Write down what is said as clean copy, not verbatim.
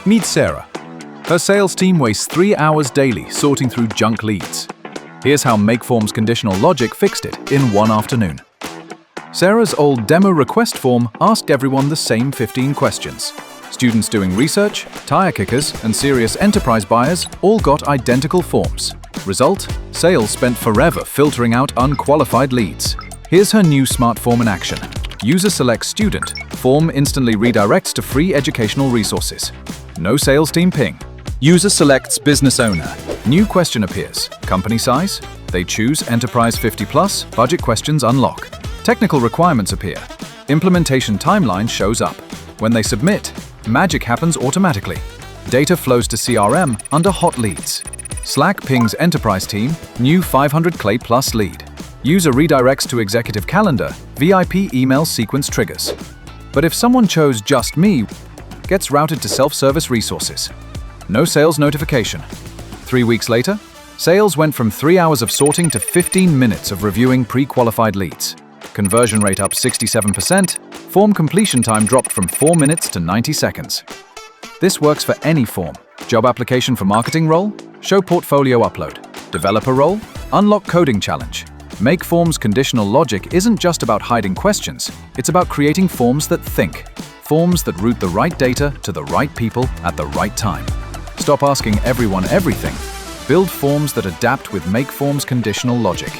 Meet Sarah. Her sales team wastes 3 hours daily sorting through junk leads. Here's how Makeforms conditional logic fixed it in one afternoon. Sarah's old demo request form asked everyone the same 15 questions. Students doing research, tire kickers, and serious enterprise buyers all got identical forms. Result: sales spent forever filtering out unqualified leads. Here's her new smart form in action. User selects student. Form instantly redirects to free educational resources. No sales team ping. User selects business owner. New question appears. Company size? They choose Enterprise 50+, budget questions unlock. Technical requirements appear. Implementation timeline shows up. When they submit, magic happens automatically. Data flows to CRM under hot leads. Slack pings Enterprise team, new 500 Clay Plus lead. User redirects to executive calendar, VIP email sequence triggers. But if someone chose just me, gets routed to self-service resources. No sales notification. 3 weeks later, sales went from 3 hours of sorting to 15 minutes of reviewing pre-qualified leads. Conversion rate up 67%, form completion time dropped from 4 minutes to 90 seconds. This works for any form. Job application for marketing role? Show portfolio upload. Developer role? Unlock coding challenge. Makeforms conditional logic isn't just about hiding questions, it's about creating forms that think. Forms that route the right data to the right people at the right time. Stop asking everyone everything. Build forms that adapt with Makeforms conditional logic.